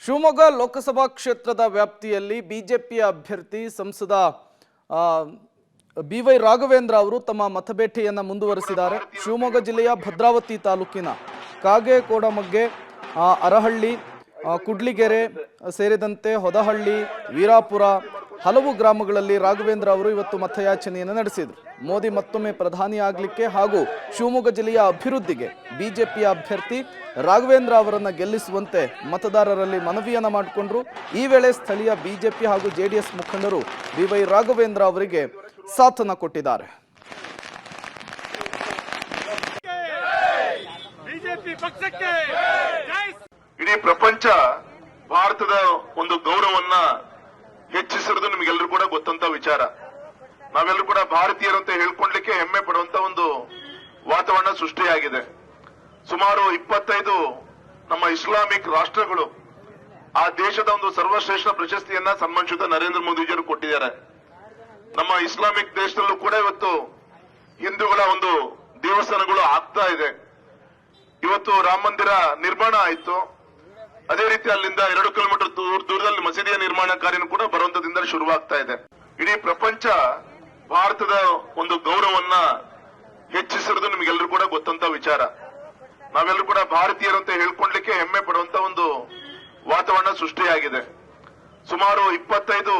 ಶಿವಮೊಗ್ಗ ಲೋಕಸಭಾ ಕ್ಷೇತ್ರದ ವ್ಯಾಪ್ತಿಯಲ್ಲಿ ಬಿಜೆಪಿಯ ಅಭ್ಯರ್ಥಿ ಸಂಸದ ಬಿ.ವೈ. ರಾಘವೇಂದ್ರ ಅವರು ತಮ್ಮ ಮತಬೇಟೆಯನ್ನು ಮುಂದುವರಿಸಿದ್ದಾರೆ. ಶಿವಮೊಗ್ಗ ಜಿಲ್ಲೆಯ ಭದ್ರಾವತಿ ತಾಲೂಕಿನ ಕಾಗೇಕೋಡಮಗ್ಗೆ, ಅರಹಳ್ಳಿ, ಕುಡ್ಲಿಗೆರೆ ಸೇರಿದಂತೆ ಹೊದಹಳ್ಳಿ, ವೀರಾಪುರ ಹಲವು ಗ್ರಾಮಗಳಲ್ಲಿ ರಾಘವೇಂದ್ರ ಅವರು ಇವತ್ತು ಮತಯಾಚನೆಯನ್ನು ನಡೆಸಿದರು. ಮೋದಿ ಮತ್ತೊಮ್ಮೆ ಪ್ರಧಾನಿ ಆಗಲಿಕ್ಕೆ ಹಾಗೂ ಶಿವಮೊಗ್ಗ ಜಿಲ್ಲೆಯ ಅಭಿವೃದ್ಧಿಗೆ ಬಿಜೆಪಿಯ ಅಭ್ಯರ್ಥಿ ರಾಘವೇಂದ್ರ ಅವರನ್ನು ಗೆಲ್ಲಿಸುವಂತೆ ಮತದಾರರಲ್ಲಿ ಮನವಿಯನ್ನು ಮಾಡಿಕೊಂಡರು. ಈ ವೇಳೆ ಸ್ಥಳೀಯ ಬಿಜೆಪಿ ಹಾಗೂ ಜೆಡಿಎಸ್ ಮುಖಂಡರು ಬಿ.ವೈ. ರಾಘವೇಂದ್ರ ಅವರಿಗೆ ಸಾಥನ್ನು ಕೊಟ್ಟಿದ್ದಾರೆ. ಇಡೀ ಪ್ರಪಂಚ ಭಾರತದ ಒಂದು ಗೌರವವನ್ನ ಹೆಚ್ಚಿಸಿರೋದು ನಿಮಗೆಲ್ಲರೂ ಕೂಡ ಗೊತ್ತಂತ ವಿಚಾರ. ನಾವೆಲ್ಲರೂ ಕೂಡ ಭಾರತೀಯರು ಅಂತ ಹೇಳ್ಕೊಳ್ಲಿಕ್ಕೆ ಹೆಮ್ಮೆ ಪಡುವಂತ ಒಂದು ವಾತಾವರಣ ಸೃಷ್ಟಿಯಾಗಿದೆ. ಸುಮಾರು 25 ನಮ್ಮ ಇಸ್ಲಾಮಿಕ್ ರಾಷ್ಟ್ರಗಳು ಆ ದೇಶದ ಒಂದು ಸರ್ವಶ್ರೇಷ್ಠ ಪ್ರಶಸ್ತಿಯನ್ನ ಸನ್ಮಾನಿಸಿದ ನರೇಂದ್ರ ಮೋದಿಜಿಯವರು ಕೊಟ್ಟಿದ್ದಾರೆ. ನಮ್ಮ ಇಸ್ಲಾಮಿಕ್ ದೇಶದಲ್ಲೂ ಕೂಡ ಇವತ್ತು ಹಿಂದೂಗಳ ಒಂದು ದೇವಸ್ಥಾನಗಳು ಆಗ್ತಾ ಇದೆ. ಇವತ್ತು ರಾಮ ಮಂದಿರ ನಿರ್ಮಾಣ ಆಯಿತು. ಅದೇ ರೀತಿ ಅಲ್ಲಿಂದ 2 ಕಿಲೋಮೀಟರ್ ದೂರದಲ್ಲಿ ಮಸೀದಿಯ ನಿರ್ಮಾಣ ಕಾರ್ಯನೂ ಕೂಡ ಬರುವಂತದಿಂದ ಶುರುವಾಗ್ತಾ ಇದೆ. ಇಡೀ ಪ್ರಪಂಚ ಭಾರತದ ಒಂದು ಗೌರವವನ್ನ ಹೆಚ್ಚಿಸಿರೋದು ನಿಮಗೆಲ್ಲರೂ ಕೂಡ ಗೊತ್ತಂತ ವಿಚಾರ. ನಾವೆಲ್ಲರೂ ಕೂಡ ಭಾರತೀಯರು ಅಂತ ಹೇಳ್ಕೊಳ್ಲಿಕ್ಕೆ ಹೆಮ್ಮೆ ಪಡುವಂತ ಒಂದು ವಾತಾವರಣ ಸೃಷ್ಟಿಯಾಗಿದೆ. ಸುಮಾರು 25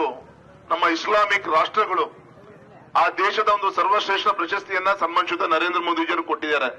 ನಮ್ಮ ಇಸ್ಲಾಮಿಕ್ ರಾಷ್ಟ್ರಗಳು ಆ ದೇಶದ ಒಂದು ಸರ್ವಶ್ರೇಷ್ಠ ಪ್ರಶಸ್ತಿಯನ್ನ ಸನ್ಮಾನಿಸಿದ ನರೇಂದ್ರ ಮೋದಿಜಿಯವರು ಕೊಟ್ಟಿದ್ದಾರೆ.